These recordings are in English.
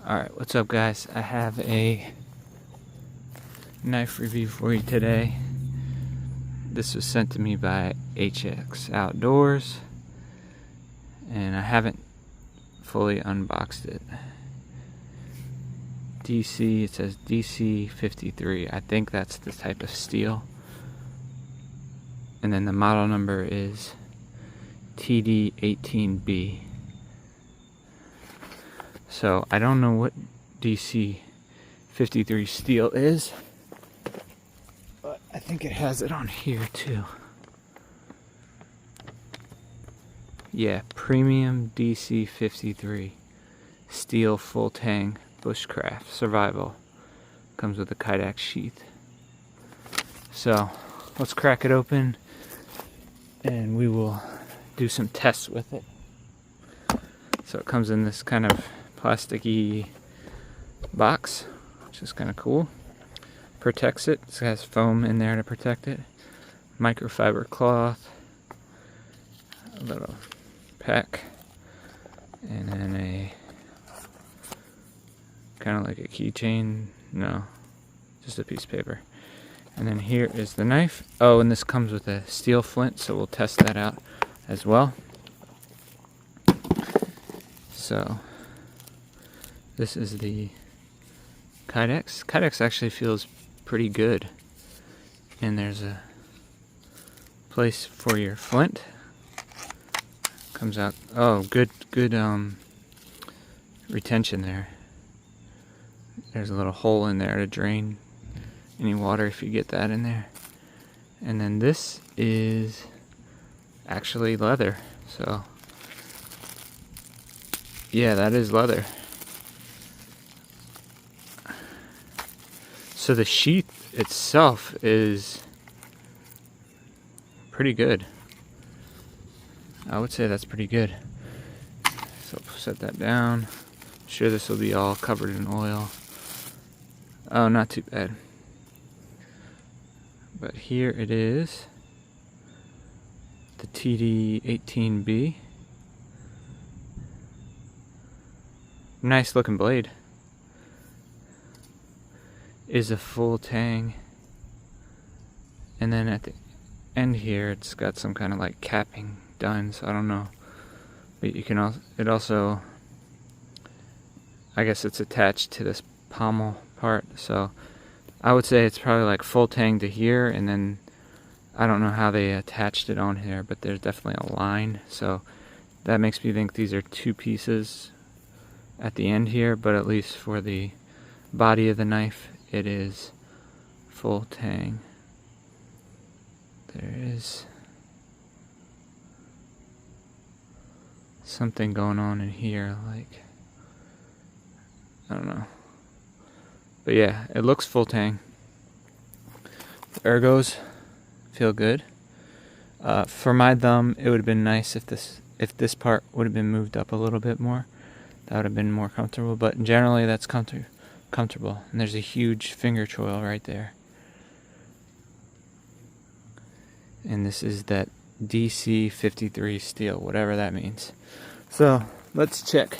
Alright, what's up guys? I have a knife review for you today. This was sent to me by HX Outdoors, and I haven't fully unboxed it. it says DC-53. I think that's the type of steel. And then the model number is TD-18B. So I don't know what DC-53 steel is, but I think it has it on here too. Yeah, premium DC-53 steel full tang bushcraft survival. Comes with a Kydex sheath. So let's crack it open and we will do some tests with it. So it comes in this kind of plasticky box, which is kind of cool. Protects it. It has foam in there to protect it. Microfiber cloth. A little pack. And then a kind of like a keychain. No, just a piece of paper. And then here is the knife. Oh, and this comes with a steel flint, so we'll test that out as well. So this is the Kydex. Kydex actually feels pretty good. And there's a place for your flint. Comes out. Oh, good retention there. There's a little hole in there to drain any water if you get that in there. And then this is actually leather. So yeah, that is leather. So the sheath itself is pretty good. I would say that's pretty good. So set that down. I'm sure this will be all covered in oil. Oh, not too bad. But here it is. The TD-18B. Nice looking blade. Is a full tang. And then at the end here it's got some kind of like capping done, so I don't know. But you can also, it also, I guess it's attached to this pommel part, so I would say it's probably like full tang to here, and then I don't know how they attached it on here, but there's definitely a line, so that makes me think these are two pieces at the end here, but at least for the body of the knife it is full tang. There is something going on in here, like, I don't know. But yeah, it looks full tang. The ergos feel good. For my thumb, it would have been nice if this part would have been moved up a little bit more. That would have been more comfortable, but generally that's comfortable. And there's a huge finger choil right there. And this is that DC-53 steel, whatever that means. So let's check.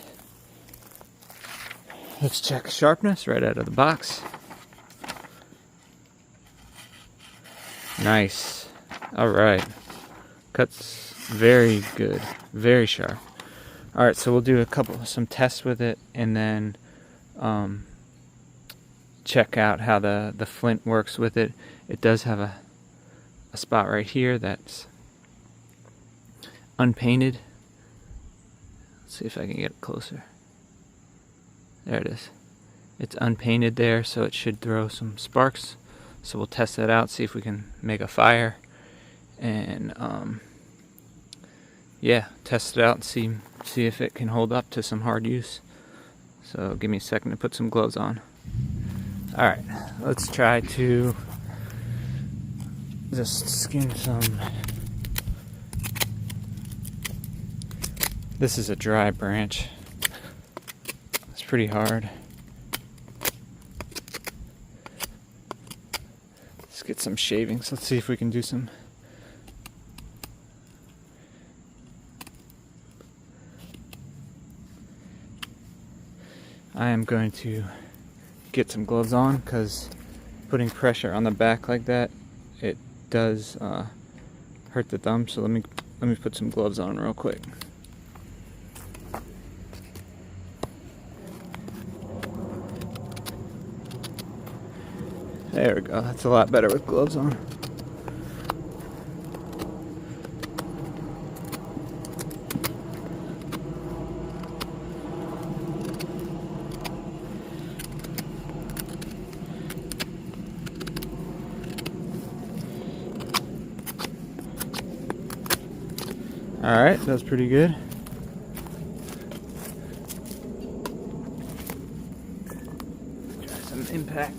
Let's check sharpness right out of the box. Nice. Alright. Cuts very good. Very sharp. Alright, so we'll do some tests with it, and then check out how the flint works with it. It does have a spot right here that's unpainted. Let's see if I can get it closer. There it is. It's unpainted there, so it should throw some sparks. So we'll test that out, see if we can make a fire, and yeah, test it out and see if it can hold up to some hard use. So give me a second to put some gloves on. Alright, let's try to just skin some. This is a dry branch. It's pretty hard. Let's get some shavings. Let's see if we can do some. I am going to get some gloves on because putting pressure on the back like that, it does hurt the thumb. So let me put some gloves on real quick. There we go. That's a lot better with gloves on. Alright, that's pretty good. Try some impact.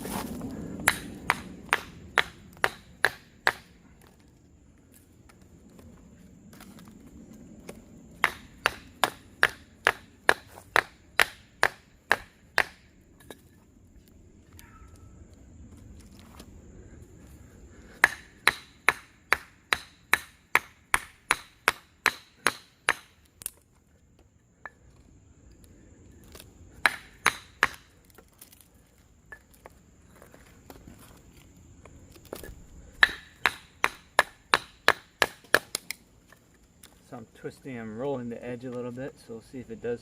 So I'm twisting, I'm rolling the edge a little bit, so we'll see if it does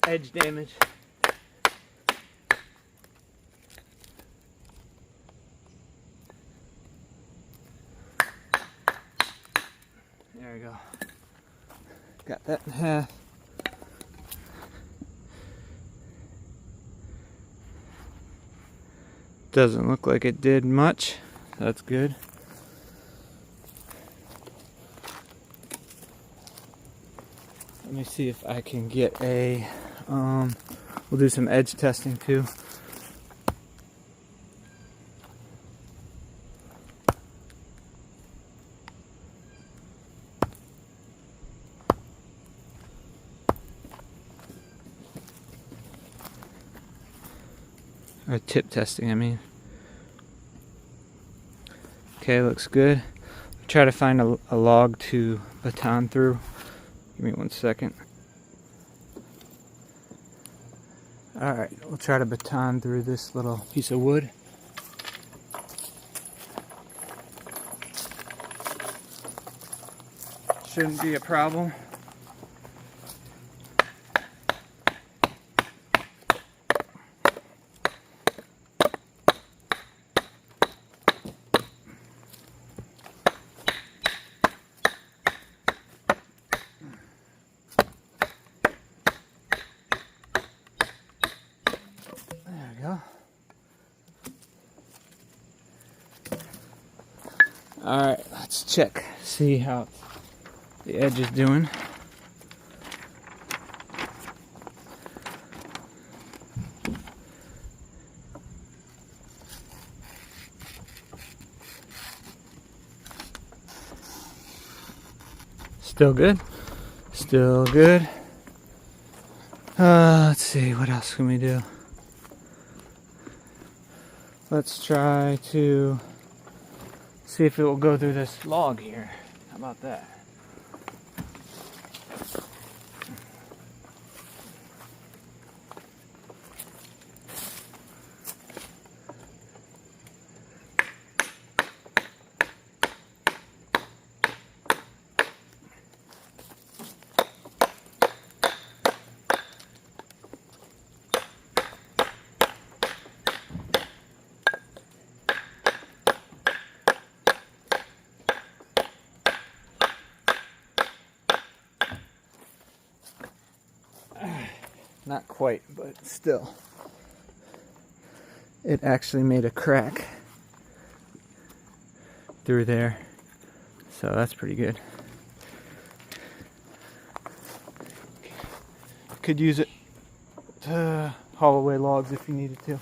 edge damage. There we go. Got that in half. Doesn't look like it did much. That's good. Let me see if I can get a, we'll do some edge testing too. Or tip testing, I mean. Okay, looks good. Try to find a log to baton through. Give me 1 second. Alright, we'll try to baton through this little piece of wood. Shouldn't be a problem. Alright, let's check, see how the edge is doing. Still good. Still good. Let's see, what else can we do? Let's try to see if it will go through this log here. How about that? Not quite, but still. It actually made a crack through there. So that's pretty good. Could use it to haul away logs if you needed to.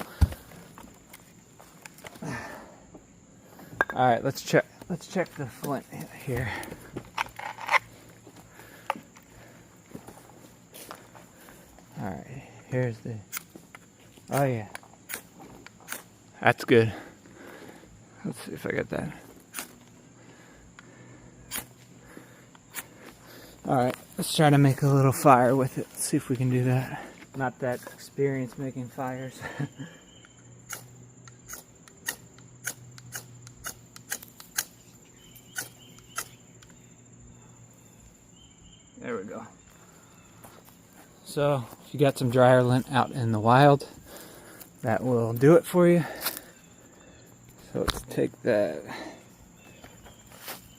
Alright, let's check the flint here. Alright, here's the, oh yeah, that's good. Let's see if I get that. Alright, let's try to make a little fire with it. Let's see if we can do that. not that experienced making fires. There we go. So if you got some dryer lint out in the wild, that will do it for you. So let's take that.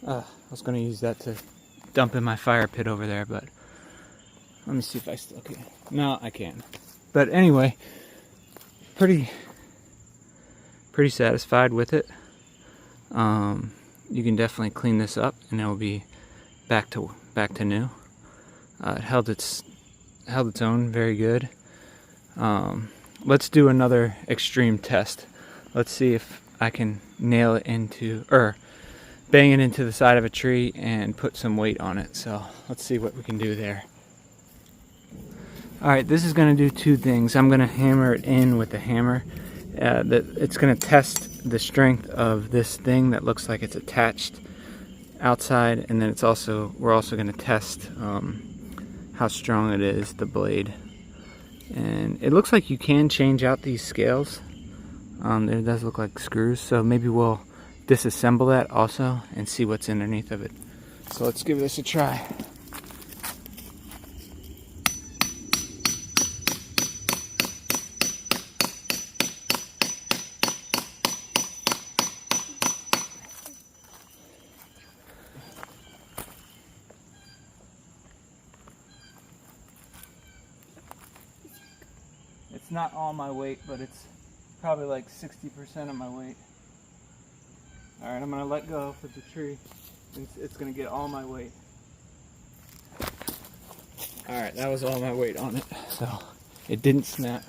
I was going to use that to dump in my fire pit over there, but let me see if I still can. No, I can't. But anyway, pretty satisfied with it. You can definitely clean this up, and it'll be back to new. It held its own very good. Let's do another extreme test. Let's see if I can nail it into, or bang it into the side of a tree and put some weight on it. So let's see what we can do there. Alright, this is going to do two things. I'm going to hammer it in with a hammer. It's going to test the strength of this thing that looks like it's attached outside, and then we're also going to test how strong it is, the blade. And it looks like you can change out these scales. It does look like screws, so maybe we'll disassemble that also and see what's underneath of it. So let's give this a try. It's not all my weight, but it's probably like 60% of my weight. Alright, I'm going to let go with the tree. It's going to get all my weight. Alright, that was all my weight on it. So, it didn't snap.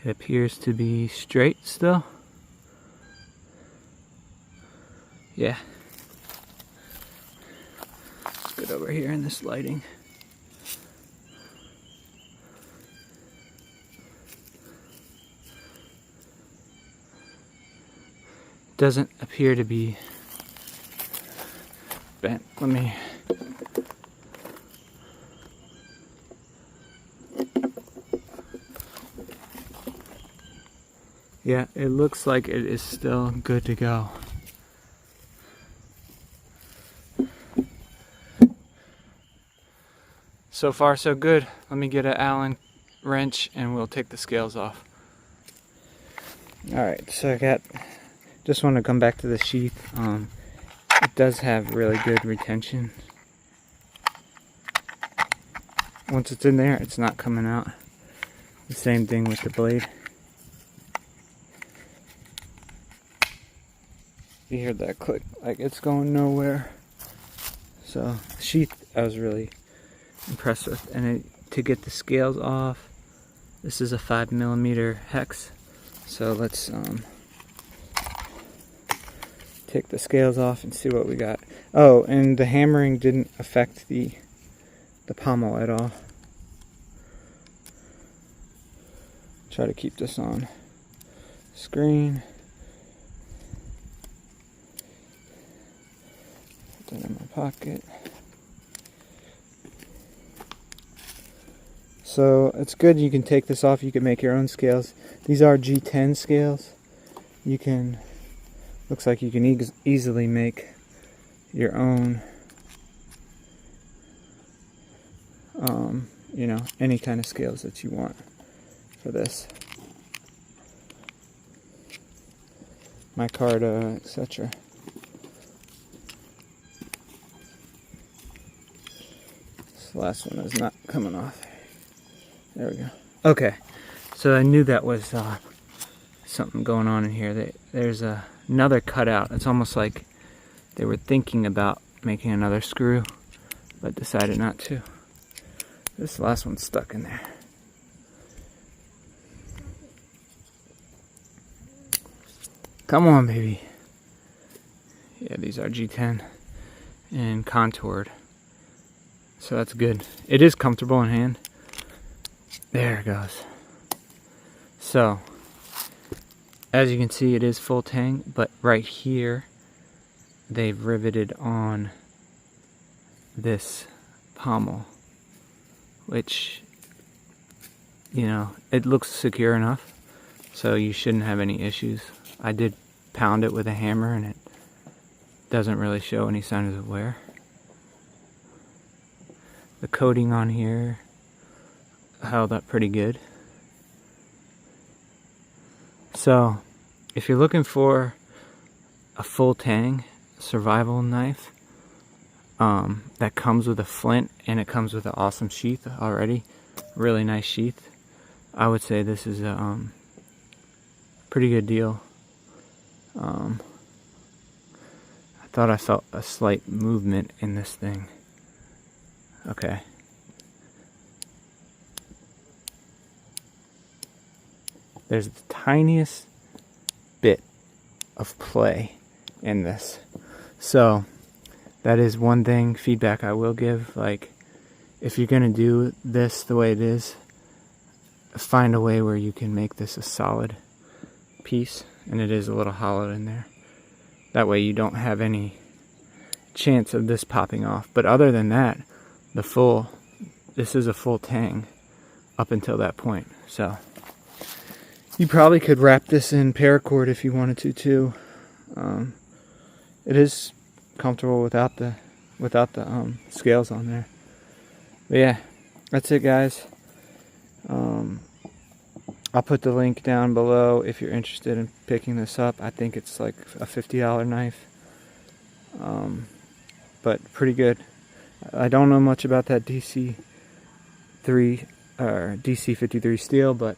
It appears to be straight still. Yeah. Let's get over here in this lighting. Doesn't appear to be bent. Let me... Yeah, it looks like it is still good to go. So far so good. Let me get an Allen wrench and we'll take the scales off. Alright, so just want to come back to the sheath. It does have really good retention. Once it's in there, it's not coming out. The same thing with the blade. You hear that click, like it's going nowhere. So the sheath I was really impressed with, and to get the scales off, this is a 5mm hex. So let's take the scales off and see what we got. Oh, and the hammering didn't affect the pommel at all. Try to keep this on screen. Put that in my pocket. So it's good, you can take this off, you can make your own scales. These are G10 scales. You can, looks like you can easily make your own, you know, any kind of scales that you want for this. Micarta, etc. This last one is not coming off. There we go. Okay, so I knew that was something going on in here. There's another cutout. It's almost like they were thinking about making another screw, but decided not to. This last one's stuck in there. Come on, baby. Yeah, these are G10 and contoured. So that's good. It is comfortable in hand. There it goes. So, as you can see, it is full tang, but right here they've riveted on this pommel, which, you know, it looks secure enough, so you shouldn't have any issues. I did pound it with a hammer and it doesn't really show any signs of wear. The coating on here held up pretty good. So if you're looking for a full tang survival knife that comes with a flint and it comes with an awesome sheath already, really nice sheath, I would say this is a pretty good deal. I thought I felt a slight movement in this thing. Okay. There's the tiniest bit of play in this. So that is one thing, feedback I will give. Like, if you're gonna do this the way it is, find a way where you can make this a solid piece, and it is a little hollow in there. That way you don't have any chance of this popping off. But other than that, this is a full tang up until that point. So you probably could wrap this in paracord if you wanted to too. It is comfortable without the scales on there. But yeah, that's it, guys. I'll put the link down below if you're interested in picking this up. I think it's like a $50 knife, but pretty good. I don't know much about that DC-3 or DC-53 steel, but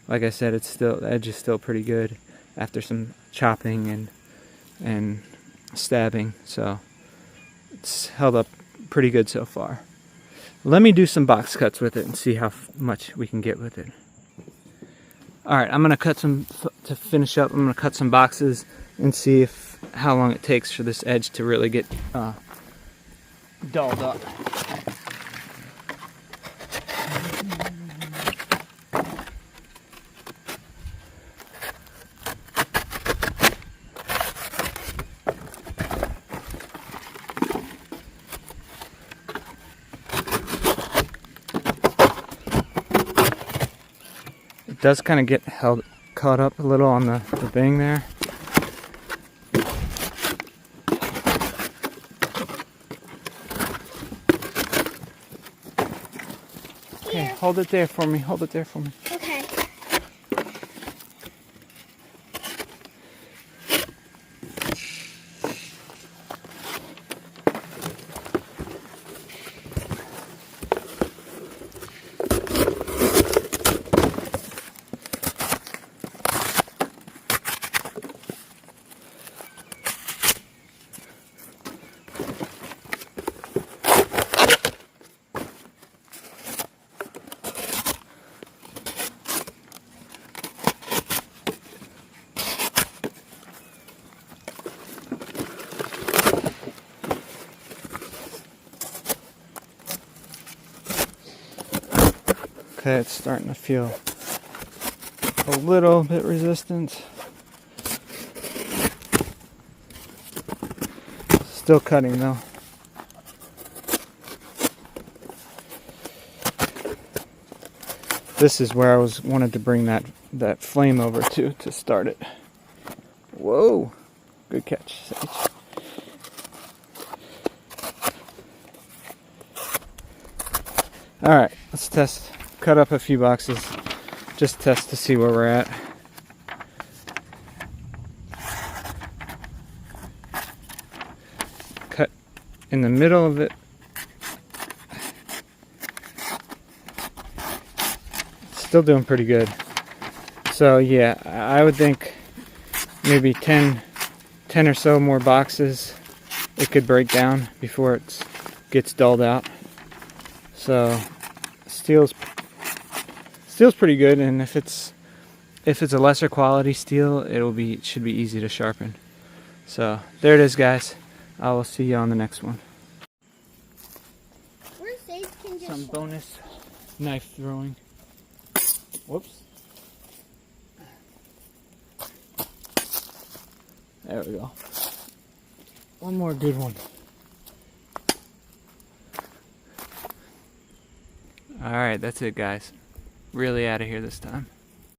like I said, the edge is still pretty good after some chopping and stabbing, so it's held up pretty good so far. Let me do some box cuts with it and see how much we can get with it. Alright, I'm gonna cut to finish up. I'm gonna cut some boxes and see how long it takes for this edge to really get dulled up. It does kind of get caught up a little on the thing there. Okay, hold it there for me. Hold it there for me. Okay. Okay, it's starting to feel a little bit resistant. Still cutting though. This is where I wanted to bring that flame over to start it. Whoa, good catch, Sage. All right, let's test. Cut up a few boxes, just test to see where we're at. Cut in the middle of it. Still doing pretty good. So yeah, I would think maybe 10 or so more boxes it could break down before it gets dulled out. So steel's pretty good, and if it's a lesser quality steel, it should be easy to sharpen. So there it is, guys. I will see you on the next one. Some bonus knife throwing. Whoops. There we go. One more good one. Alright, that's it guys. Really out of here this time.